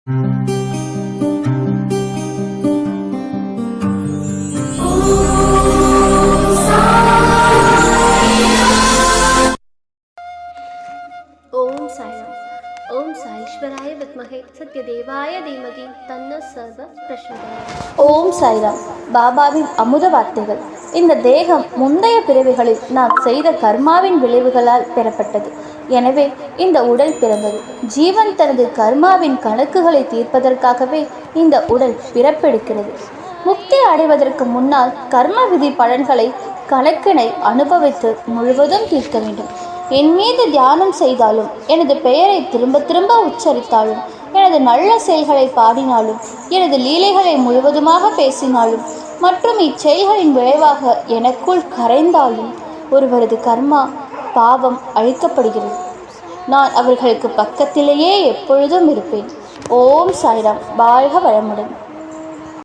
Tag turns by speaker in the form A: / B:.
A: ஓம் சாய்ராம். ஓம் சாயீஸ்வராய வித்மஹே சத்யதேவாய தீமகி தன்ன சர்வ பிரச்சோதயாத். ஓம் சாய்ராம். பாபாவின் அமுத வார்த்தைகள். இந்த தேகம் முந்தைய பிறவிகளில் நாம் செய்த கர்மாவின் விளைவுகளால் பெறப்பட்டது. எனவே இந்த உடல் பிறந்தது. ஜீவன் தனது கர்மாவின் கணக்குகளை தீர்ப்பதற்காகவே இந்த உடல் பிறப்பெடுக்கிறது. முக்தி அடைவதற்கு முன்னால் கர்ம விதி பலன்களை கணக்கினை அனுபவித்து முழுவதும் தீர்க்க வேண்டும். என் மீது தியானம் செய்தாலும், எனது பெயரை திரும்ப திரும்ப உச்சரித்தாலும், எனது நல்ல செயல்களை பாடினாலும், எனது லீலைகளை முழுவதுமாக பேசினாலும் மற்றும் இச்செயல்களின் விளைவாக எனக்குள் கரைந்தாலும் ஒருவரது கர்மா பாவம் அழிக்கப்படுகிறது. நான் அவர்களுக்கு பக்கத்திலேயே எப்பொழுதும் இருப்பேன். ஓம் சாய்ராம். வாழ்க வளமுடன்.